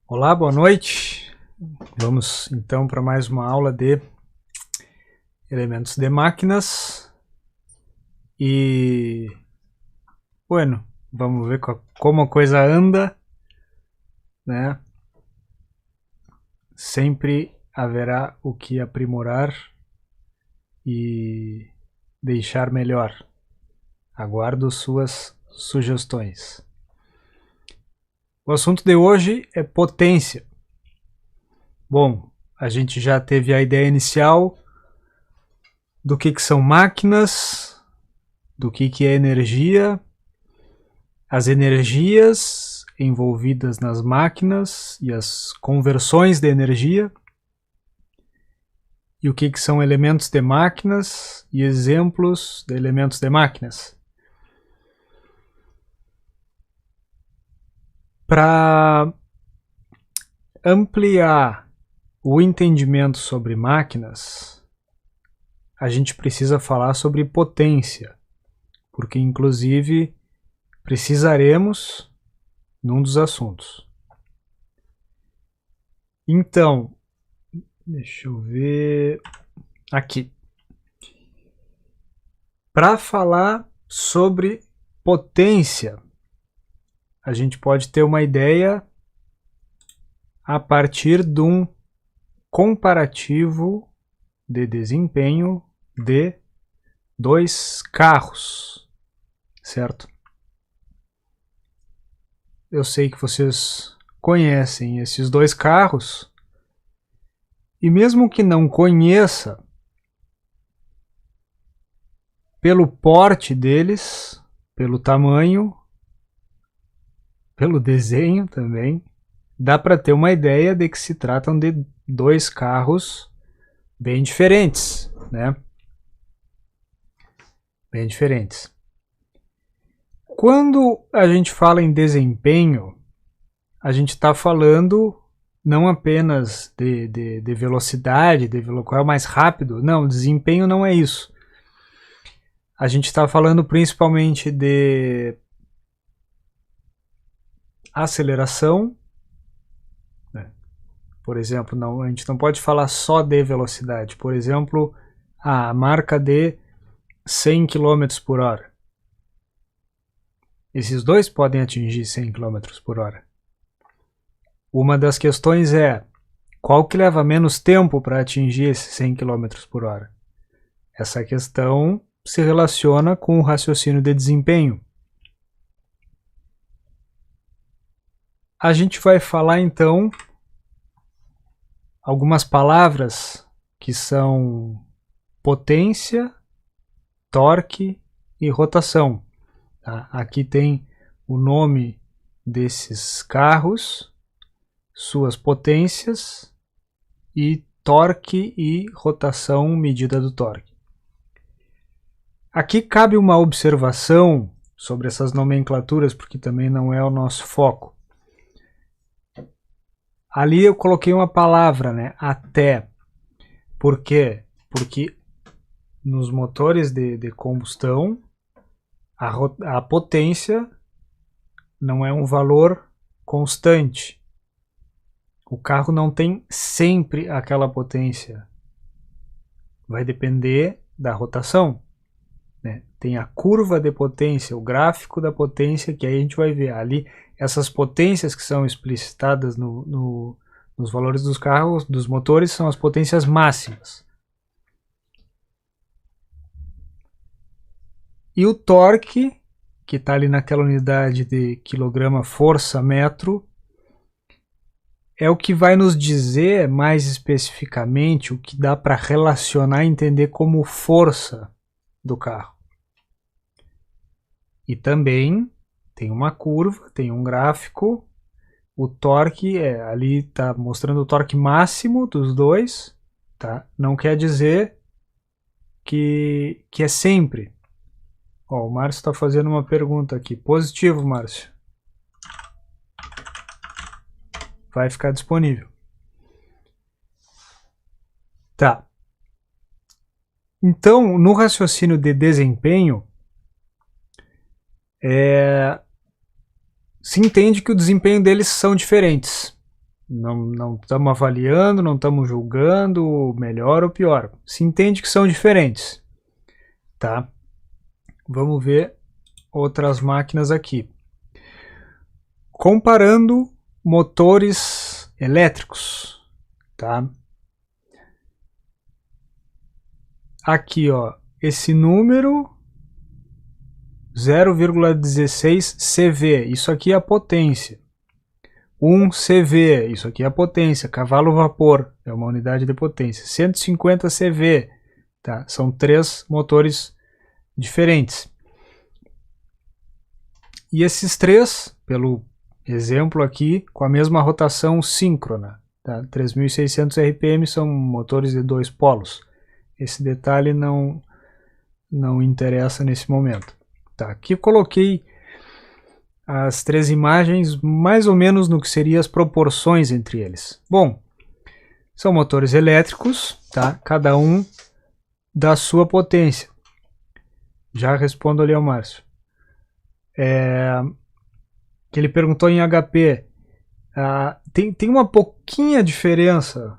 Olá, boa noite. Vamos então para mais uma aula de elementos de máquinas e, bueno, vamos ver como a coisa anda, né? Sempre haverá o que aprimorar e deixar melhor. Aguardo suas sugestões. O assunto de hoje é potência. Bom, a gente já teve a ideia inicial do que são máquinas, do que é energia, as energias envolvidas nas máquinas e as conversões de energia, e o que são elementos de máquinas e exemplos de elementos de máquinas. Para ampliar o entendimento sobre máquinas, a gente precisa falar sobre potência, porque inclusive precisaremos num dos assuntos. Então, deixa eu ver aqui. Para falar sobre potência, a gente pode ter uma ideia a partir de um comparativo de desempenho de dois carros, certo? Eu sei que vocês conhecem esses dois carros, e mesmo que não conheça, pelo porte deles, pelo tamanho, pelo desenho também, dá para ter uma ideia de que se tratam de dois carros bem diferentes, né? Bem diferentes. Quando a gente fala em desempenho, a gente está falando não apenas de velocidade, de qual é o mais rápido. Não, desempenho não é isso. A gente está falando principalmente de aceleração. Por exemplo, não, a gente não pode falar só de velocidade. Por exemplo, a marca de 100 km por hora. Esses dois podem atingir 100 km por hora. Uma das questões é qual que leva menos tempo para atingir esses 100 km por hora. Essa questão se relaciona com o raciocínio de desempenho. A gente vai falar então algumas palavras que são potência, torque e rotação. Tá? Aqui tem o nome desses carros, suas potências e torque e rotação, medida do torque. Aqui cabe uma observação sobre essas nomenclaturas, porque também não é o nosso foco. Ali eu coloquei uma palavra, né? Até. Por quê? Porque nos motores de combustão, a potência não é um valor constante. O carro não tem sempre aquela potência. Vai depender da rotação. Né? Tem a curva de potência, o gráfico da potência, que aí a gente vai ver ali. Essas potências que são explicitadas nos valores dos carros, dos motores, são as potências máximas. E o torque, que está ali naquela unidade de quilograma força metro, é o que vai nos dizer mais especificamente o que dá para relacionar e entender como força do carro. E também tem uma curva, tem um gráfico. O torque, ali está mostrando o torque máximo dos dois. Tá? Não quer dizer que é sempre. Ó, o Márcio está fazendo uma pergunta aqui. Positivo, Márcio. Vai ficar disponível. Tá. Então, no raciocínio de desempenho, se entende que o desempenho deles são diferentes. Não estamos avaliando, não estamos julgando melhor ou pior. Se entende que são diferentes. Tá? Vamos ver outras máquinas aqui. Comparando motores elétricos. Tá? Aqui, ó, esse número 0,16 CV, isso aqui é a potência. 1 CV, isso aqui é a potência. Cavalo-vapor é uma unidade de potência. 150 CV, tá? São 3 motores diferentes. E esses 3, pelo exemplo aqui, com a mesma rotação síncrona. Tá? 3.600 RPM são motores de 2 polos. Esse detalhe não interessa nesse momento. Tá? Aqui eu coloquei as 3 imagens mais ou menos no que seriam as proporções entre eles. Bom, são motores elétricos, tá? Cada um da sua potência. Já respondo ali ao Márcio. Que ele perguntou em HP. Tem uma pouquinha diferença.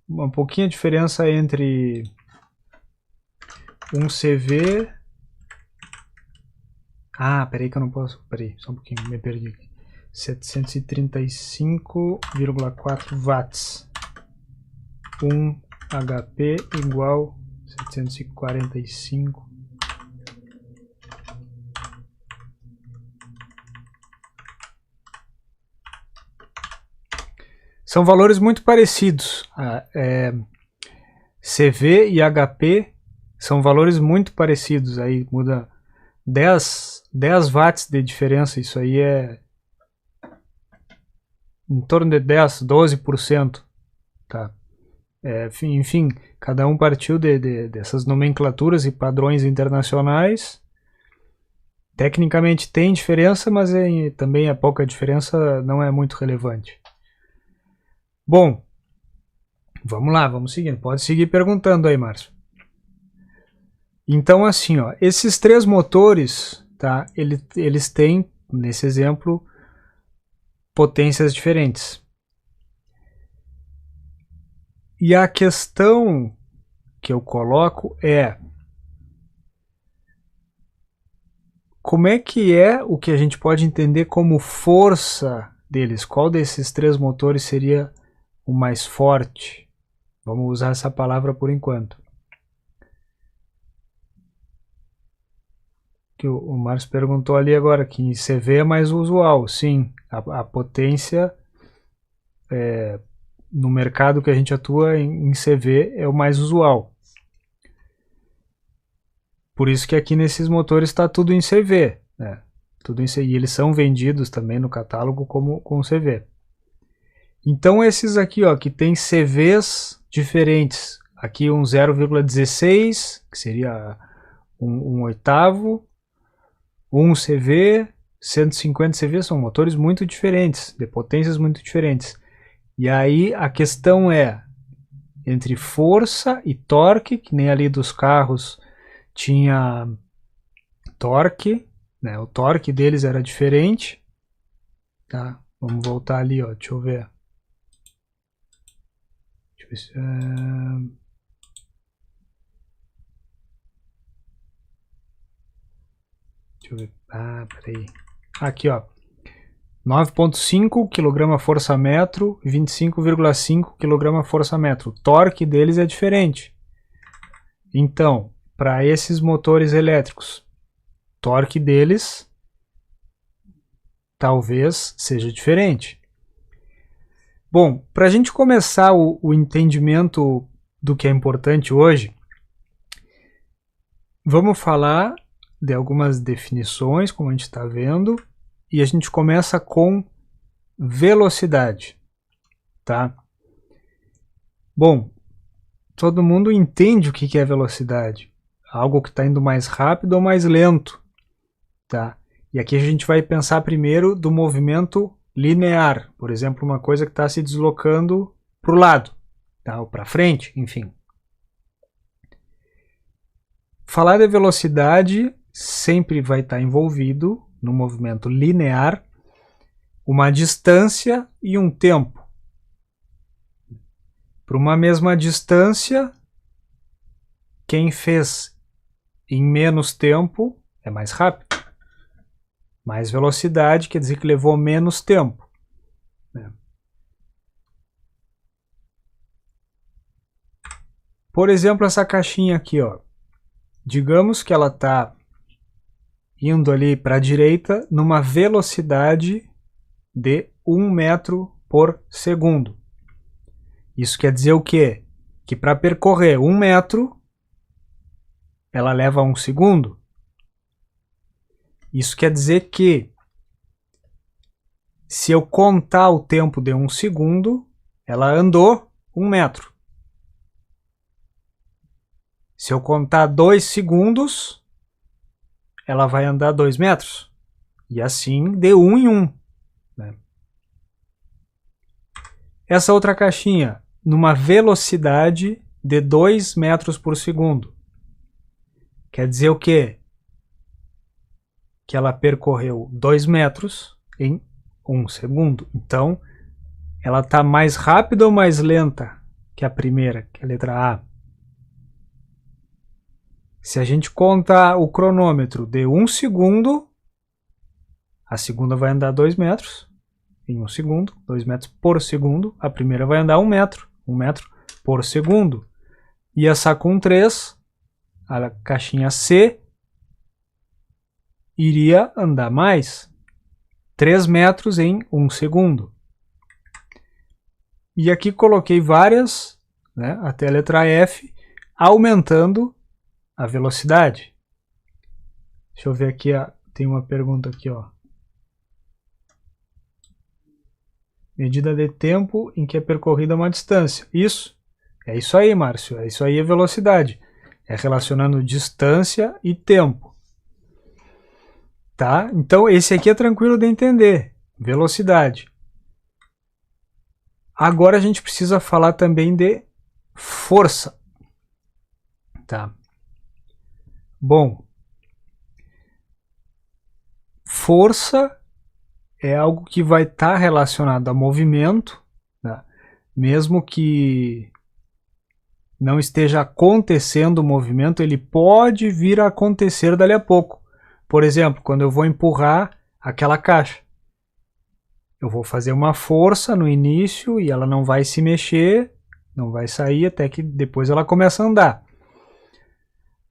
Uma pouquinha diferença entre um CV... peraí que eu não posso... Peraí, só um pouquinho, me perdi aqui. 735,4 watts. 1 HP igual 745. São valores muito parecidos. CV e HP são valores muito parecidos. Aí muda 10 watts de diferença. Isso aí é em torno de 10, 12%. Tá? Enfim, cada um partiu dessas nomenclaturas e padrões internacionais. Tecnicamente tem diferença, mas também a pouca diferença não é muito relevante. Bom, vamos lá, vamos seguindo. Pode seguir perguntando aí, Márcio. Então, assim, ó, esses 3 motores, tá, eles têm, nesse exemplo, potências diferentes. E a questão que eu coloco é: como é que é o que a gente pode entender como força deles? Qual desses 3 motores seria o mais forte? Vamos usar essa palavra por enquanto. Que o Márcio perguntou ali agora, que em CV é mais usual. Sim, a potência no mercado que a gente atua em CV é o mais usual. Por isso que aqui nesses motores está tudo em CV. Né? Tudo em CV. E eles são vendidos também no catálogo como com CV. Então esses aqui, ó, que tem CVs diferentes. Aqui um 0,16, que seria um oitavo. 1 CV, 150 CV, são motores muito diferentes, de potências muito diferentes. E aí a questão é entre força e torque, que nem ali dos carros tinha torque, né? O torque deles era diferente. Tá? Vamos voltar ali, ó, deixa eu ver. Deixa eu ver se... Deixa eu ver. Peraí. Aqui, ó. 9,5 kg força-metro e 25,5 kg força-metro. O torque deles é diferente. Então, para esses motores elétricos, o torque deles talvez seja diferente. Bom, para a gente começar o entendimento do que é importante hoje, vamos falar de algumas definições, como a gente está vendo, e a gente começa com velocidade, tá? Bom, todo mundo entende o que é velocidade, algo que está indo mais rápido ou mais lento, tá? E aqui a gente vai pensar primeiro do movimento linear, por exemplo, uma coisa que está se deslocando para o lado, tá? Ou para frente, enfim. Falar de velocidade sempre vai estar envolvido no movimento linear uma distância e um tempo. Para uma mesma distância, quem fez em menos tempo é mais rápido. Mais velocidade quer dizer que levou menos tempo, né? Por exemplo, essa caixinha aqui, ó. Digamos que ela está indo ali para a direita numa velocidade de 1 metro por segundo. Isso quer dizer o quê? Que para percorrer 1 metro, ela leva 1 segundo. Isso quer dizer que, se eu contar o tempo de 1 segundo, ela andou 1 metro. Se eu contar 2 segundos, ela vai andar 2 metros. E assim, de 1 em 1. Né? Essa outra caixinha, numa velocidade de 2 metros por segundo. Quer dizer o quê? Que ela percorreu 2 metros em 1 segundo. Então, ela está mais rápida ou mais lenta que a primeira, que é a letra A? Se a gente contar o cronômetro de 1 segundo, a segunda vai andar 2 metros em 1 segundo, 2 metros por segundo. A primeira vai andar 1 metro, 1 metro por segundo. E essa com 3, a caixinha C, iria andar mais, 3 metros em 1 segundo. E aqui coloquei várias, né, até a letra F, aumentando a velocidade. Deixa eu ver aqui, tem uma pergunta aqui, ó. Medida de tempo em que é percorrida uma distância. Isso, é isso aí, Márcio, é isso aí, a velocidade. É relacionando distância e tempo. Tá? Então esse aqui é tranquilo de entender, velocidade. Agora a gente precisa falar também de força. Tá? Bom, força é algo que vai estar relacionado a movimento, né? Mesmo que não esteja acontecendo o movimento, ele pode vir a acontecer dali a pouco. Por exemplo, quando eu vou empurrar aquela caixa, eu vou fazer uma força no início e ela não vai se mexer, não vai sair até que depois ela começa a andar,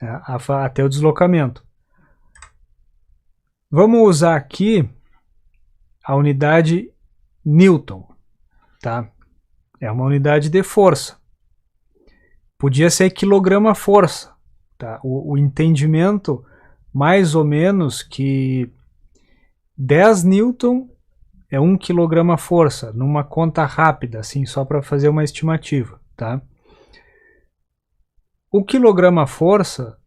né, até o deslocamento. Vamos usar aqui a unidade Newton, tá? É uma unidade de força. Podia ser quilograma-força, tá? O entendimento, mais ou menos, que 10 Newton é 1 quilograma-força, numa conta rápida, assim, só para fazer uma estimativa, tá? O quilograma-força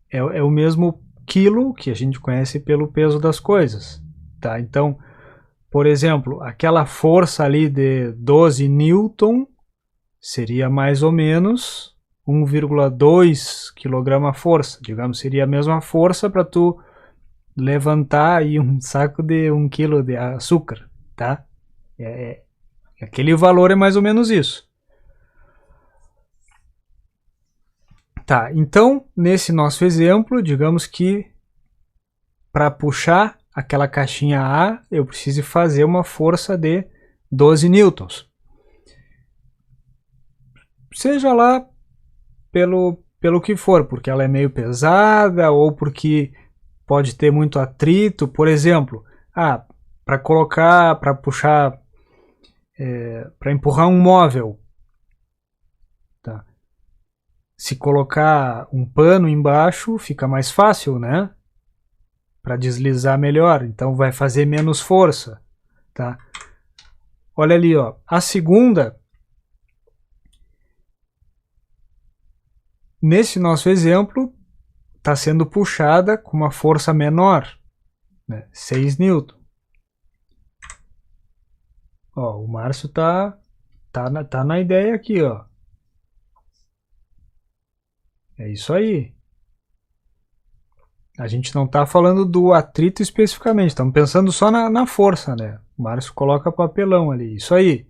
é o mesmo quilo que a gente conhece pelo peso das coisas, tá? Então, por exemplo, aquela força ali de 12 newton seria mais ou menos 1,2 kg-força. Digamos, seria a mesma força para tu levantar aí um saco de 1 kg de açúcar, tá? Aquele valor é mais ou menos isso. Tá, então, nesse nosso exemplo, digamos que para puxar aquela caixinha A, eu preciso fazer uma força de 12 newtons. Seja lá pelo que for, porque ela é meio pesada ou porque pode ter muito atrito. Por exemplo, para puxar, para empurrar um móvel, tá? Se colocar um pano embaixo, fica mais fácil, né? Para deslizar melhor, então vai fazer menos força, tá? Olha ali, ó, a segunda, nesse nosso exemplo, está sendo puxada com uma força menor, né? 6 newton. Ó, o Márcio tá na ideia aqui, ó. É isso aí. A gente não está falando do atrito especificamente, estamos pensando só na força, né? O Márcio coloca papelão ali, isso aí.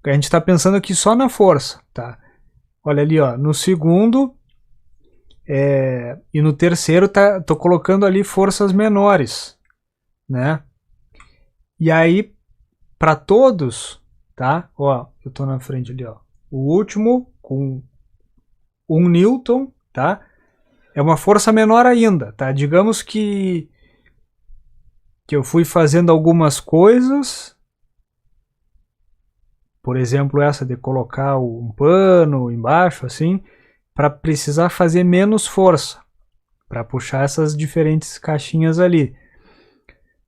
A gente está pensando aqui só na força, tá? Olha ali, ó, no segundo e no terceiro tô colocando ali forças menores, né? E aí, para todos, tá? Ó, eu tô na frente ali, ó. O último com 1 newton, tá? É uma força menor ainda, tá? Digamos que eu fui fazendo algumas coisas, por exemplo, essa de colocar um pano embaixo, assim, para precisar fazer menos força, para puxar essas diferentes caixinhas ali.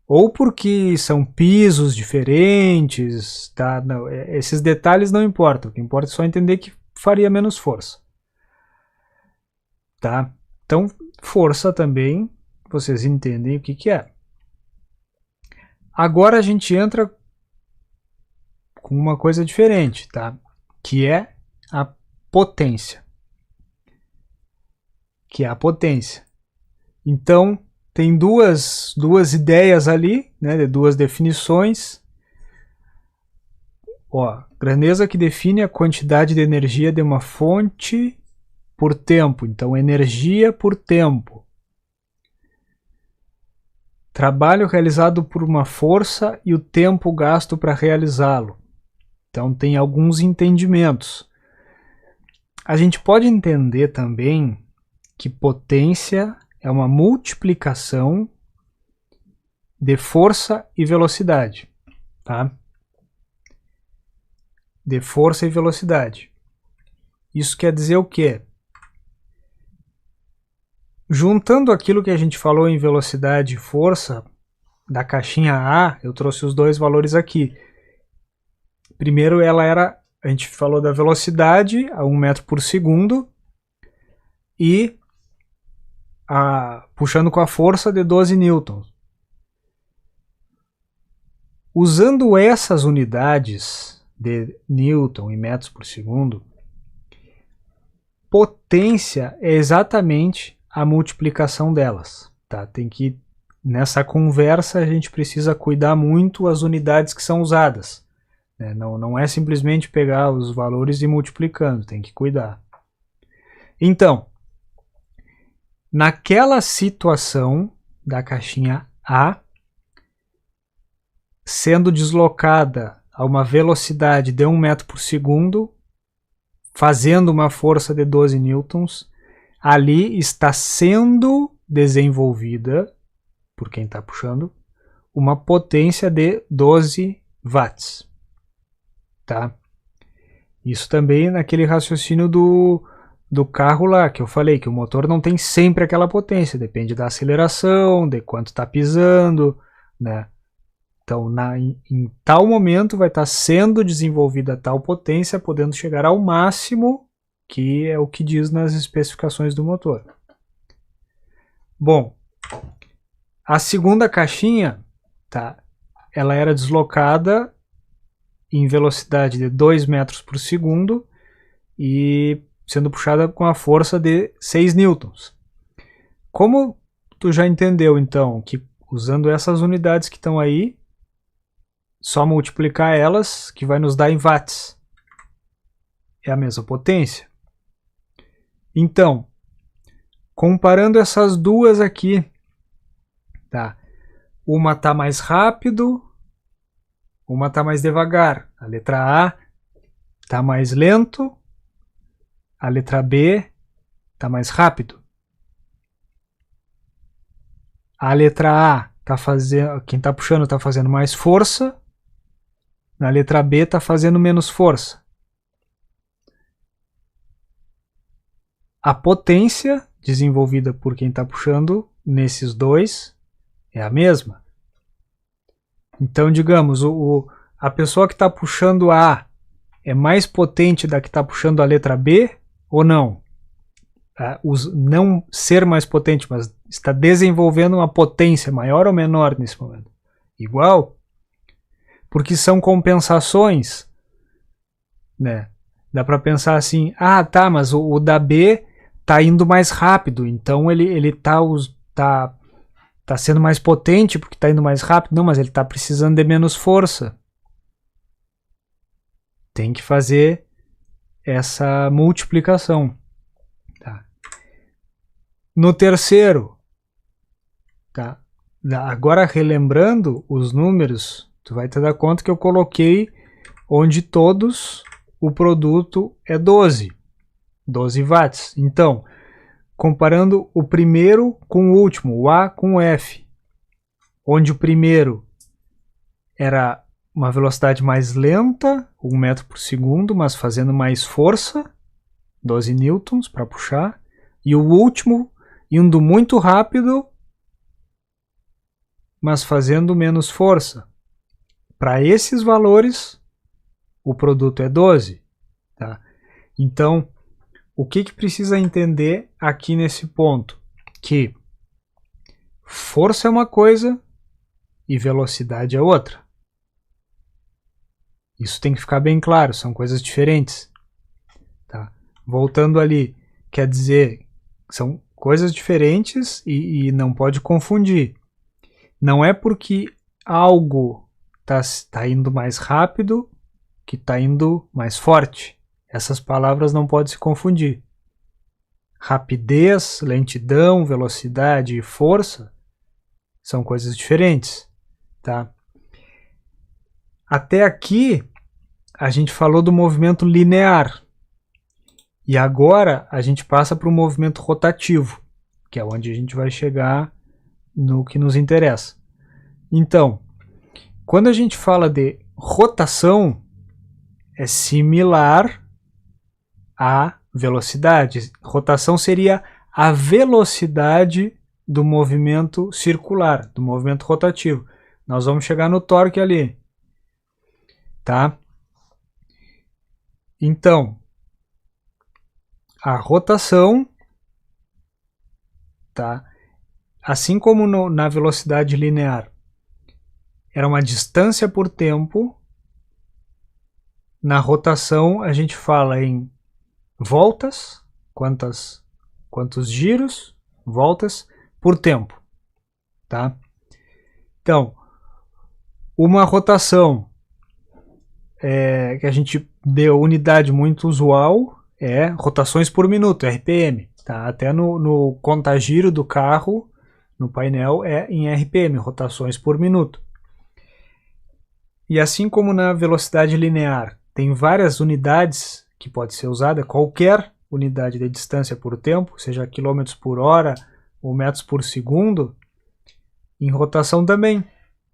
Ou porque são pisos diferentes, tá? Não, esses detalhes não importam, o que importa é só entender que faria menos força. Tá? Então, força também, vocês entendem o que é. Agora a gente entra com uma coisa diferente, tá? Que é a potência. Então, tem duas ideias ali, né, de duas definições. Ó, grandeza que define a quantidade de energia de uma fonte por tempo. Então, energia por tempo. Trabalho realizado por uma força e o tempo gasto para realizá-lo. Então, tem alguns entendimentos. A gente pode entender também que potência é uma multiplicação de força e velocidade, tá? De força e velocidade. Isso quer dizer o quê? Juntando aquilo que a gente falou em velocidade e força, da caixinha A, eu trouxe os dois valores aqui. Primeiro, a gente falou da velocidade a 1 metro por segundo e puxando com a força de 12 newtons. Usando essas unidades de newton e metros por segundo, potência é exatamente a multiplicação delas. Tá? Tem que, nessa conversa, a gente precisa cuidar muito as unidades que são usadas. Né? Não é simplesmente pegar os valores e ir multiplicando, tem que cuidar. Então, naquela situação da caixinha A, sendo deslocada a uma velocidade de 1 metro por segundo, fazendo uma força de 12 newtons, ali está sendo desenvolvida, por quem está puxando, uma potência de 12 watts. Tá? Isso também naquele raciocínio do carro lá, que eu falei, que o motor não tem sempre aquela potência, depende da aceleração, de quanto está pisando, né? Então, em tal momento vai estar sendo desenvolvida tal potência, podendo chegar ao máximo, que é o que diz nas especificações do motor. Bom, a segunda caixinha, tá? Ela era deslocada em velocidade de 2 metros por segundo e sendo puxada com a força de 6 newtons. Como tu já entendeu, então, que usando essas unidades que estão aí, só multiplicar elas, que vai nos dar em watts. É a mesma potência. Então, comparando essas duas aqui, tá? Uma está mais rápido, uma está mais devagar. A letra A está mais lento, a letra B está mais rápido. A letra A tá fazendo, quem está puxando está fazendo mais força. Na letra B está fazendo menos força. A potência desenvolvida por quem está puxando nesses dois é a mesma. Então, digamos, a pessoa que está puxando A é mais potente da que está puxando a letra B ou não? Não ser mais potente, mas está desenvolvendo uma potência maior ou menor nesse momento? Igual? Porque são compensações, né? Dá para pensar assim, tá, mas o da B tá indo mais rápido, então ele tá sendo mais potente porque tá indo mais rápido. Não, mas ele tá precisando de menos força. tem que fazer essa multiplicação. Tá? No terceiro, tá? Agora relembrando os números, tu vai te dar conta que eu coloquei onde todos o produto é 12 watts. Então, comparando o primeiro com o último, o A com o F, onde o primeiro era uma velocidade mais lenta, 1 metro por segundo, mas fazendo mais força, 12 newtons para puxar, e o último indo muito rápido, mas fazendo menos força. Para esses valores, o produto é 12. Tá? Então, o que precisa entender aqui nesse ponto? Que força é uma coisa e velocidade é outra. Isso tem que ficar bem claro, são coisas diferentes. Tá? Voltando ali, quer dizer, são coisas diferentes e não pode confundir. Não é porque algo está indo mais rápido que está indo mais forte. Essas palavras não podem se confundir. Rapidez, lentidão, velocidade e força são coisas diferentes. Tá? Até aqui a gente falou do movimento linear. E agora a gente passa para o movimento rotativo, que é onde a gente vai chegar no que nos interessa. Então, quando a gente fala de rotação, é similar à velocidade. Rotação seria a velocidade do movimento circular, do movimento rotativo. Nós vamos chegar no torque ali. Tá? Então, a rotação, tá? Assim como na velocidade linear, era uma distância por tempo, na rotação a gente fala em voltas, quantos giros, voltas por tempo. Tá? Então, uma rotação que a gente deu unidade muito usual é rotações por minuto, RPM. Tá? Até no contagiro do carro, no painel, é em RPM, rotações por minuto. E assim como na velocidade linear tem várias unidades que pode ser usada, qualquer unidade de distância por tempo, seja quilômetros por hora ou metros por segundo, em rotação também.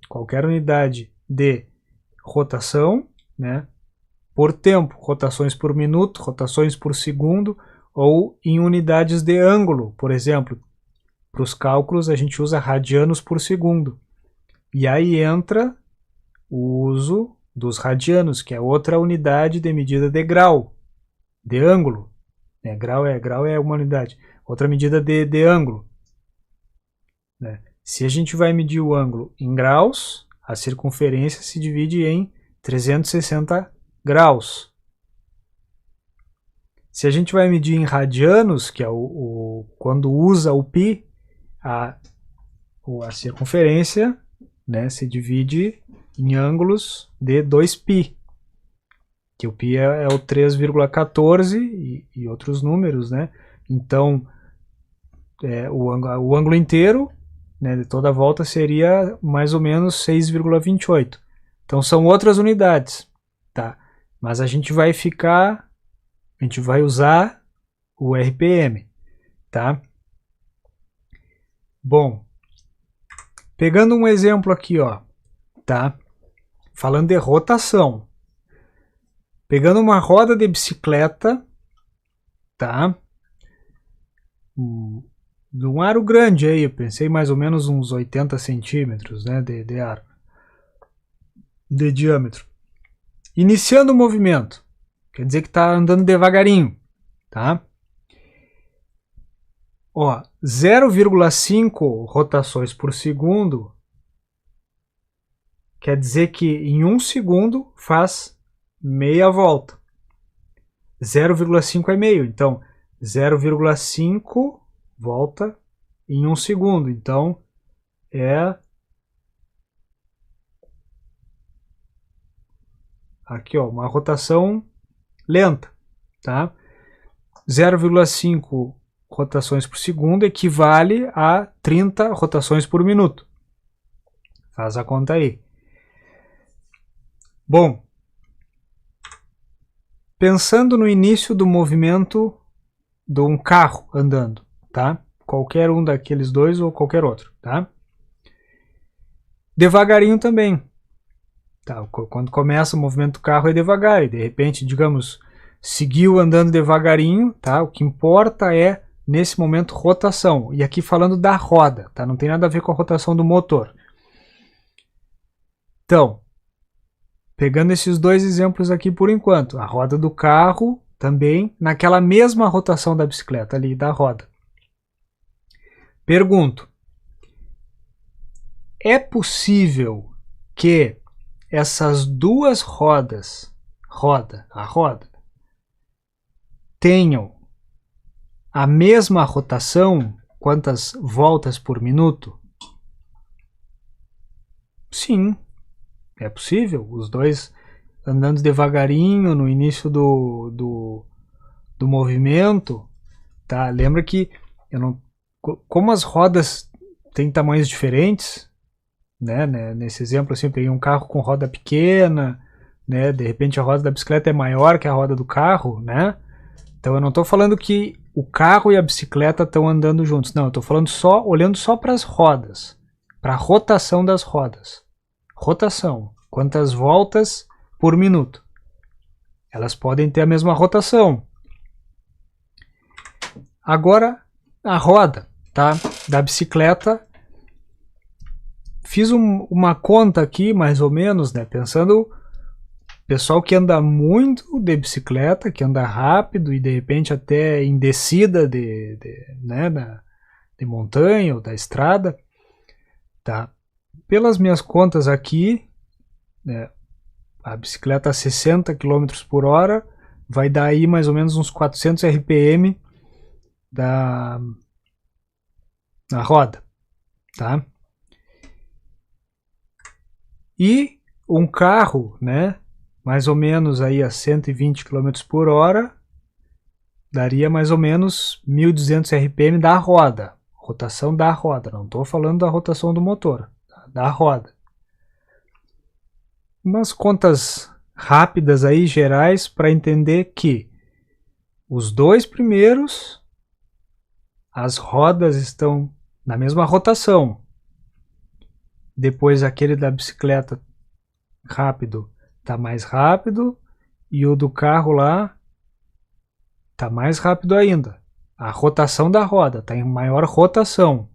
Qualquer unidade de rotação, né, por tempo, rotações por minuto, rotações por segundo, ou em unidades de ângulo, por exemplo. Para os cálculos a gente usa radianos por segundo. E aí entra o uso dos radianos, que é outra unidade de medida de grau, de ângulo. Grau é uma unidade. Outra medida de ângulo. Né? Se a gente vai medir o ângulo em graus, a circunferência se divide em 360 graus. Se a gente vai medir em radianos, que é quando usa o π, a circunferência, né, se divide em ângulos de 2π, que o π é o 3,14 e outros números, né? Então, o ângulo inteiro, né, de toda a volta seria mais ou menos 6,28. Então são outras unidades, tá? Mas a gente vai usar o RPM, tá? Bom, pegando um exemplo aqui, ó, tá? Falando de rotação. Pegando uma roda de bicicleta, tá? De um aro grande aí, eu pensei mais ou menos uns 80 centímetros, né, de aro, de diâmetro. Iniciando o movimento, quer dizer que está andando devagarinho, tá? Ó, 0,5 rotações por segundo quer dizer que em 1 segundo faz meia volta. 0,5 é meio, então 0,5 volta em 1 segundo. Então é aqui ó, uma rotação lenta, tá? 0,5 rotações por segundo equivale a 30 rotações por minuto. Faz a conta aí. Bom, pensando no início do movimento de um carro andando, tá? Qualquer um daqueles dois ou qualquer outro, tá? Devagarinho também. Tá? Quando começa o movimento do carro é devagar e de repente, digamos, seguiu andando devagarinho, tá? O que importa é, nesse momento, rotação. E aqui falando da roda, tá? Não tem nada a ver com a rotação do motor. Então, pegando esses dois exemplos aqui por enquanto, a roda do carro também naquela mesma rotação da bicicleta ali, da roda. Pergunto, é possível que essas duas rodas, a roda, tenham a mesma rotação, quantas voltas por minuto? Sim, é possível. Os dois andando devagarinho no início do movimento, tá? Lembra que como as rodas têm tamanhos diferentes, né? Nesse exemplo assim, eu peguei um carro com roda pequena, né? De repente a roda da bicicleta é maior que a roda do carro, né? Então eu não estou falando que o carro e a bicicleta estão andando juntos, não, eu estou falando olhando só para as rodas, para a rotação das rodas. Rotação, quantas voltas por minuto. Elas podem ter a mesma rotação. Agora a roda, tá, da bicicleta, fiz uma conta aqui mais ou menos, né, pensando pessoal que anda muito de bicicleta, que anda rápido e de repente até em descida de montanha ou da estrada, tá? Pelas minhas contas aqui, né, a bicicleta a 60 km por hora vai dar aí mais ou menos uns 400 RPM na roda, tá? E um carro, né, mais ou menos aí a 120 km por hora, daria mais ou menos 1.200 RPM da roda, rotação da roda, não estou falando da rotação do motor, tá? Da roda. Umas contas rápidas aí, gerais, para entender que os dois primeiros, as rodas estão na mesma rotação. Depois aquele da bicicleta rápido está mais rápido e o do carro lá está mais rápido ainda. A rotação da roda está em maior rotação,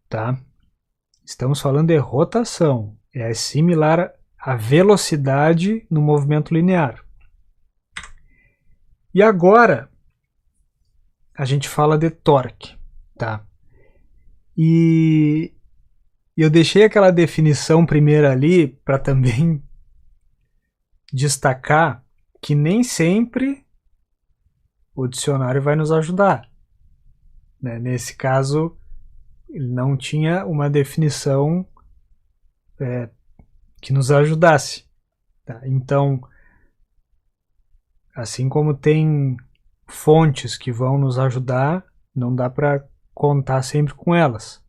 tá? Estamos falando de rotação. É similar à velocidade no movimento linear. E agora a gente fala de torque, tá? E eu deixei aquela definição primeira ali para também destacar que nem sempre o dicionário vai nos ajudar, né? Nesse caso, ele não tinha uma definição que nos ajudasse, tá? Então, assim como tem fontes que vão nos ajudar, não dá para contar sempre com elas.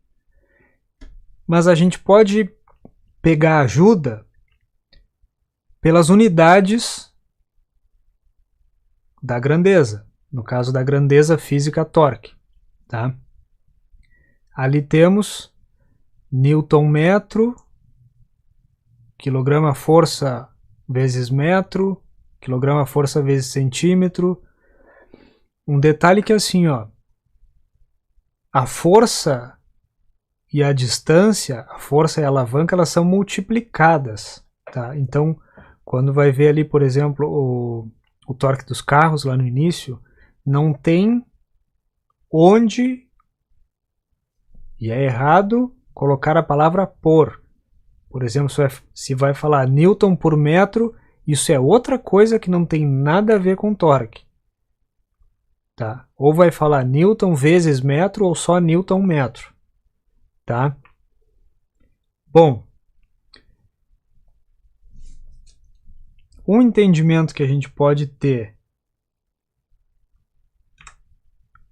Mas a gente pode pegar ajuda pelas unidades da grandeza, no caso da grandeza física torque, tá? Ali temos Newton-metro, quilograma-força vezes metro, quilograma-força vezes centímetro. Um detalhe que é assim, ó, a força e a distância, a força e a alavanca, elas são multiplicadas, tá? Então, quando vai ver ali, por exemplo, o torque dos carros lá no início, não tem onde, e é errado, colocar a palavra por. Por exemplo, se vai falar Newton por metro, isso é outra coisa que não tem nada a ver com torque. Tá? Ou vai falar Newton vezes metro ou só Newton metro. Tá? Bom, um entendimento que a gente pode ter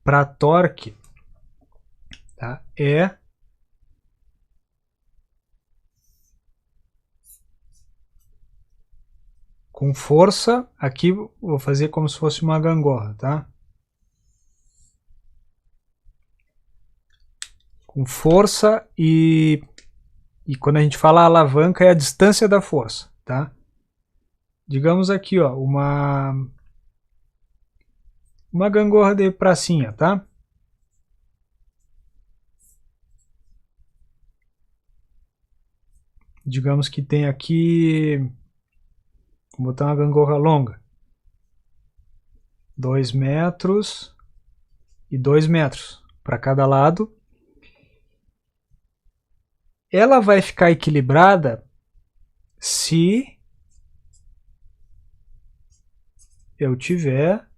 para torque, tá, é com força. Aqui vou fazer como se fosse uma gangorra, tá? Com força e quando a gente fala alavanca é a distância da força, tá? Digamos aqui, ó, uma gangorra de pracinha, tá? Digamos que tem aqui, vou botar uma gangorra longa, 2 metros e 2 metros para cada lado. Ela vai ficar equilibrada se eu tiver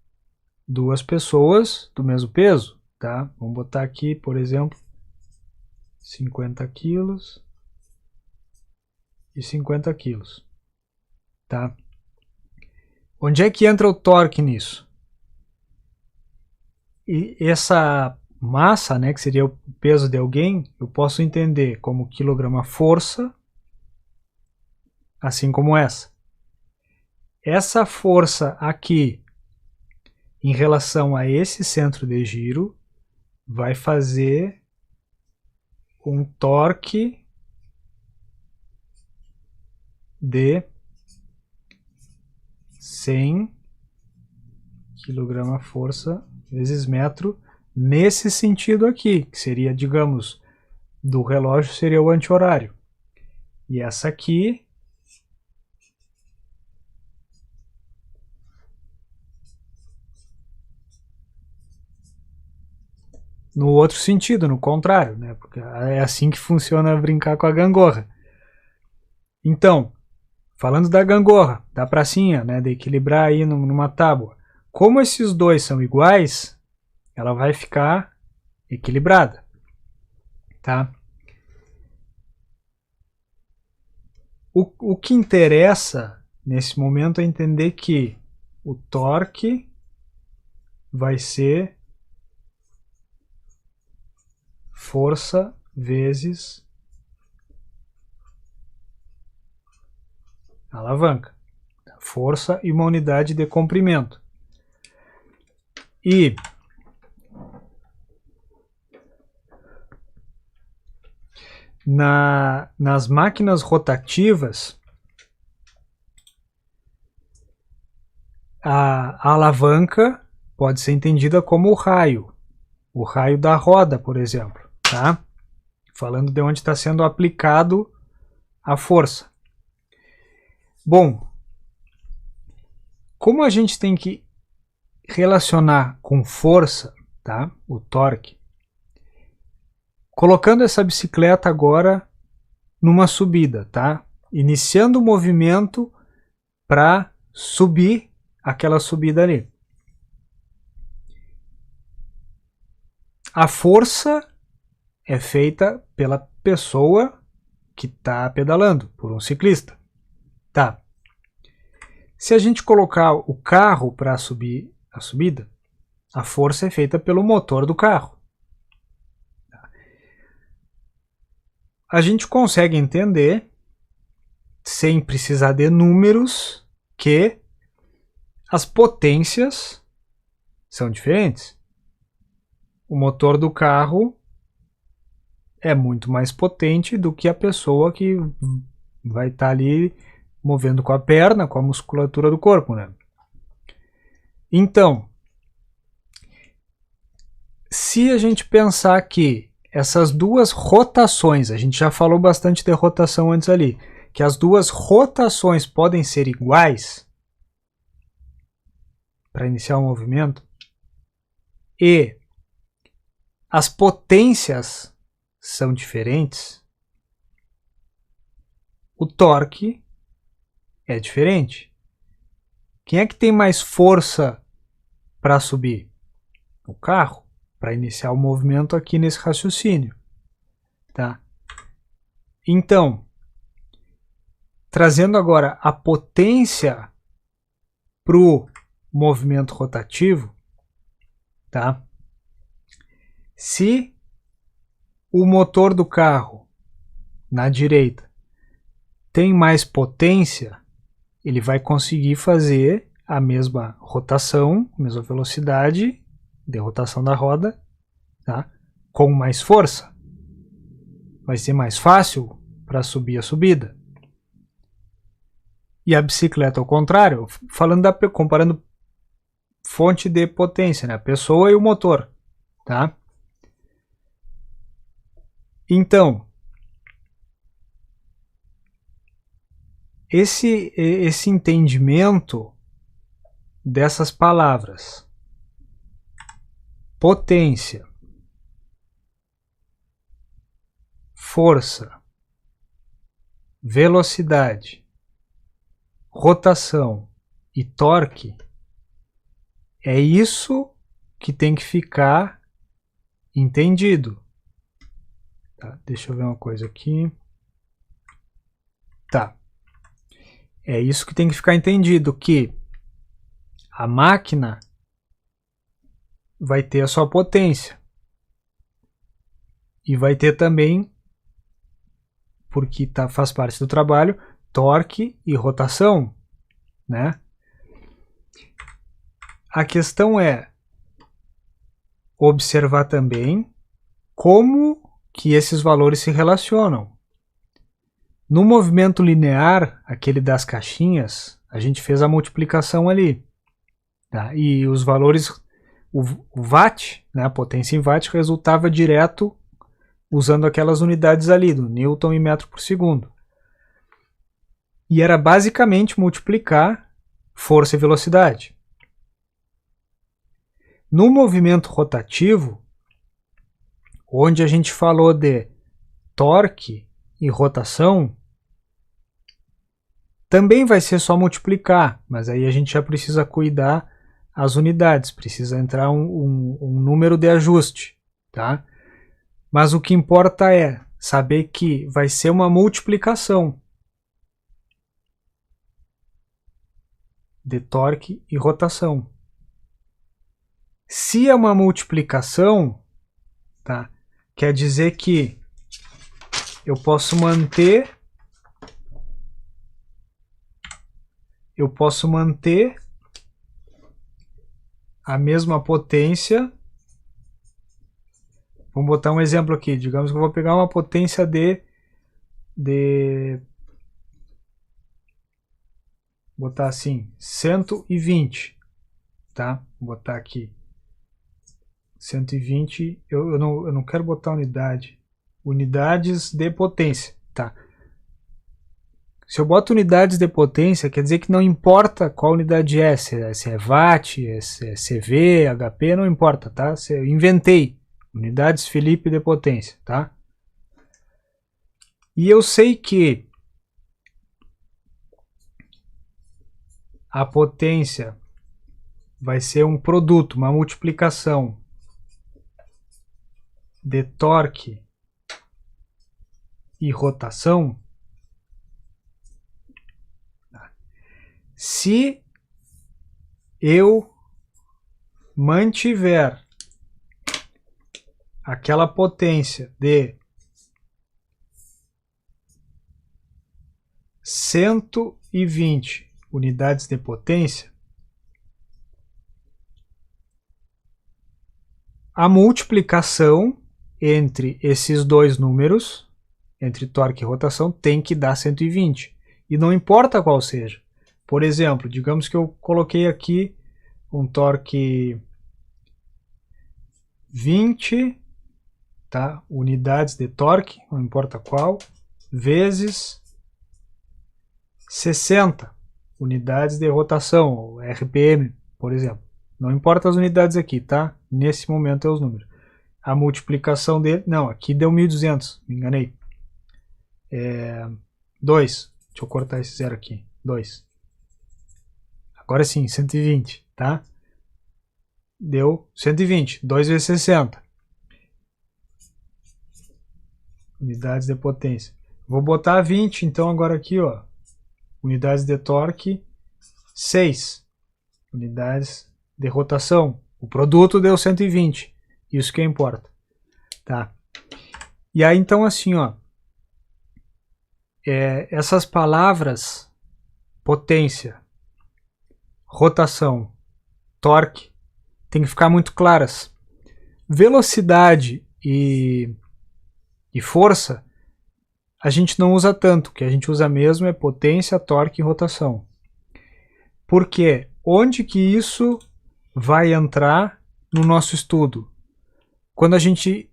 duas pessoas do mesmo peso, tá? Vamos botar aqui, por exemplo, 50 quilos e 50 quilos, tá? Onde é que entra o torque nisso? E essa massa, né, que seria o peso de alguém, eu posso entender como quilograma força, assim como essa. Essa força aqui, em relação a esse centro de giro, vai fazer um torque de 100 kg força vezes metro, nesse sentido aqui, que seria, digamos, do relógio seria o anti-horário. E essa aqui no outro sentido, no contrário, né? Porque é assim que funciona brincar com a gangorra. Então, falando da gangorra, da pracinha, né, de equilibrar aí numa tábua, como esses dois são iguais, ela vai ficar equilibrada, tá? O que interessa nesse momento é entender que o torque vai ser força vezes alavanca. Força e uma unidade de comprimento. E nas máquinas rotativas, a alavanca pode ser entendida como o raio da roda, por exemplo, tá? Falando de onde está sendo aplicado a força. Bom, como a gente tem que relacionar com força, tá? O torque, colocando essa bicicleta agora numa subida, tá? Iniciando o movimento para subir aquela subida ali. A força é feita pela pessoa que está pedalando, por um ciclista. Tá. Se a gente colocar o carro para subir a subida, a força é feita pelo motor do carro. A gente consegue entender, sem precisar de números, que as potências são diferentes. O motor do carro é muito mais potente do que a pessoa que vai estar ali movendo com a perna, com a musculatura do corpo, né? Então, se a gente pensar que essas duas rotações, a gente já falou bastante de rotação antes ali, que as duas rotações podem ser iguais para iniciar o movimento, e as potências são diferentes, o torque é diferente. Quem é que tem mais força para subir? O carro, para iniciar o movimento aqui nesse raciocínio, tá? Então, trazendo agora a potência para o movimento rotativo, tá? Se o motor do carro na direita tem mais potência, ele vai conseguir fazer a mesma rotação, a mesma velocidade de rotação da roda, tá? Com mais força. Vai ser mais fácil para subir a subida. E a bicicleta ao contrário, comparando fonte de potência, né? A pessoa e o motor, tá? Então, esse entendimento dessas palavras, potência, força, velocidade, rotação e torque, é isso que tem que ficar entendido. Tá, deixa eu ver uma coisa aqui. Tá. É isso que tem que ficar entendido, que a máquina vai ter a sua potência. E vai ter também, porque faz parte do trabalho, torque e rotação, né? A questão é observar também como que esses valores se relacionam. No movimento linear, aquele das caixinhas, a gente fez a multiplicação ali. Tá? E os valores, o watt, né, a potência em watt, resultava direto usando aquelas unidades ali, do Newton e metro por segundo. E era basicamente multiplicar força e velocidade. No movimento rotativo, onde a gente falou de torque e rotação, também vai ser só multiplicar, mas aí a gente já precisa cuidar as unidades, precisa entrar um número de ajuste, tá? Mas o que importa é saber que vai ser uma multiplicação de torque e rotação. Se é uma multiplicação, tá? Quer dizer que eu posso manter a mesma potência. Vamos botar um exemplo aqui. Digamos que eu vou pegar uma potência botar assim, 120, tá? Vou botar aqui 120, eu não quero botar unidade. Unidades de potência, tá? Se eu boto unidades de potência, quer dizer que não importa qual unidade é, se é watt, se é CV, HP, não importa, tá? Eu inventei unidades Felipe de potência, tá? E eu sei que a potência vai ser um produto, uma multiplicação de torque e rotação. Se eu mantiver aquela potência de 120 unidades de potência, a multiplicação entre esses dois números, entre torque e rotação, tem que dar 120. E não importa qual seja. Por exemplo, digamos que eu coloquei aqui um torque 20, tá? Unidades de torque, não importa qual, vezes 60 unidades de rotação, ou RPM, por exemplo. Não importa as unidades aqui, tá? Nesse momento é os números. A multiplicação dele, não, aqui deu 1200, me enganei. 2, deixa eu cortar esse zero aqui, 2. Agora sim, 120, tá? Deu 120, 2 vezes 60. Unidades de potência. Vou botar 20, então agora aqui, ó. Unidades de torque, 6. unidades de rotação. O produto deu 120. Isso que importa. Tá? E aí, então, assim, ó, essas palavras, potência, rotação, torque, tem que ficar muito claras. Velocidade e força, a gente não usa tanto. O que a gente usa mesmo é potência, torque e rotação. Por quê? Onde que isso vai entrar no nosso estudo? Quando a gente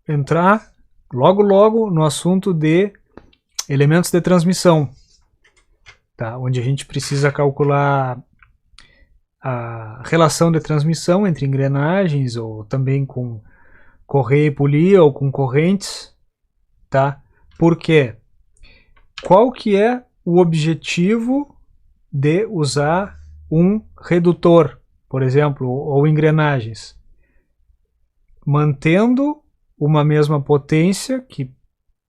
entrar logo no assunto de elementos de transmissão, tá? Onde a gente precisa calcular a relação de transmissão entre engrenagens, ou também com correia e polia, ou com correntes, tá? Por quê? Qual que é o objetivo de usar um redutor, por exemplo, ou engrenagens? Mantendo uma mesma potência, que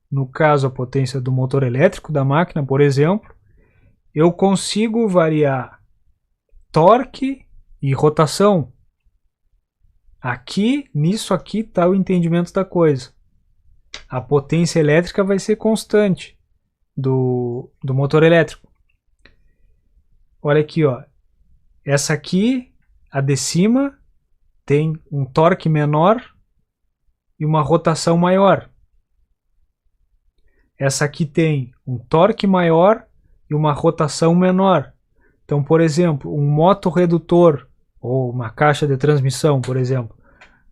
no caso a potência do motor elétrico da máquina, por exemplo, eu consigo variar torque e rotação. Aqui, nisso aqui está o entendimento da coisa. A potência elétrica vai ser constante do motor elétrico. Olha aqui, ó. Essa aqui, a de cima, tem um torque menor e uma rotação maior. Essa aqui tem um torque maior e uma rotação menor. Então, por exemplo, um motorredutor ou uma caixa de transmissão, por exemplo,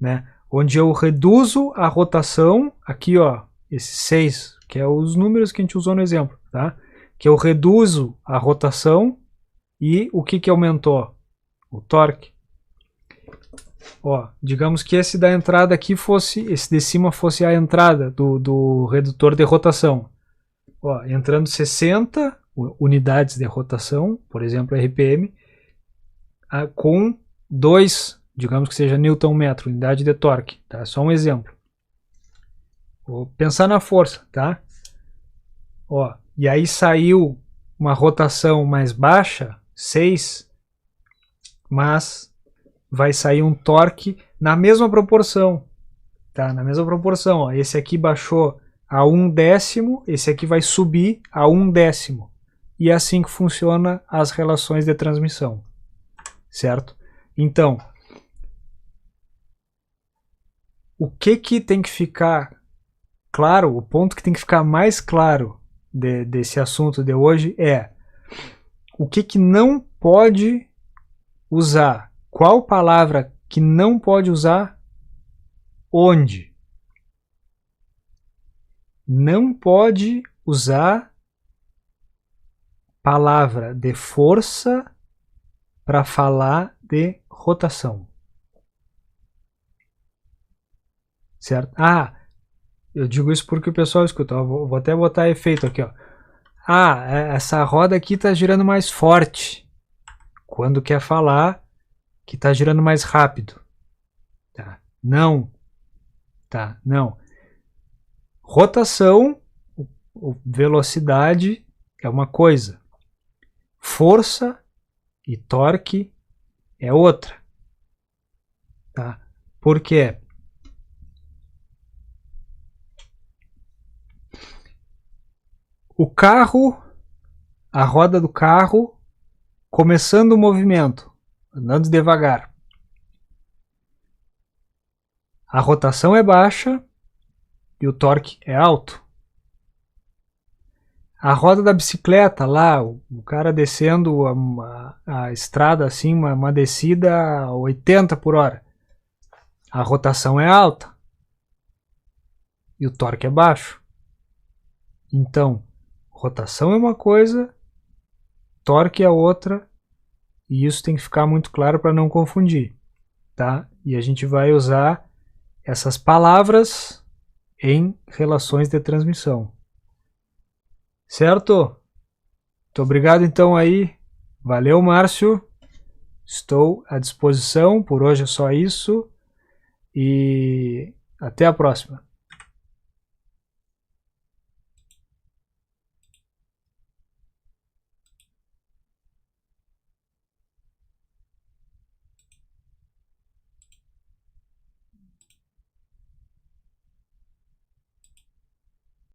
né, onde eu reduzo a rotação, aqui, ó, esses 6, que é os números que a gente usou no exemplo, tá? Que eu reduzo a rotação e o que aumentou? O torque. Ó, digamos que esse da entrada aqui fosse, esse de cima fosse a entrada do redutor de rotação. Ó, entrando 60 unidades de rotação, por exemplo, RPM, com 2, digamos que seja Newton-metro, unidade de torque, tá? Só um exemplo. Vou pensar na força, tá? Ó, e aí saiu uma rotação mais baixa, 6, mas vai sair um torque na mesma proporção, tá? Na mesma proporção, ó. Esse aqui baixou a 1/10, esse aqui vai subir a 1/10. E é assim que funciona as relações de transmissão, certo? Então, o que tem que ficar claro, o ponto que tem que ficar mais claro desse assunto de hoje é o que não pode usar. Qual palavra que não pode usar? Onde? Não pode usar palavra de força para falar de rotação. Certo? Ah, eu digo isso porque o pessoal escuta. Vou até botar efeito aqui, ó. Ah, essa roda aqui está girando mais forte. Quando quer falar que está girando mais rápido. Tá? Não. Tá? Não. Rotação, velocidade é uma coisa. Força e torque é outra. Tá? Por quê? O carro, a roda do carro, começando o movimento, andando devagar. A rotação é baixa e o torque é alto. A roda da bicicleta lá, o cara descendo a estrada assim, uma descida a 80 por hora. A rotação é alta e o torque é baixo. Então, rotação é uma coisa, torque é outra, e isso tem que ficar muito claro para não confundir, tá? E a gente vai usar essas palavras em relações de transmissão. Certo? Muito obrigado então aí. Valeu, Márcio. Estou à disposição. Por hoje é só isso. E até a próxima.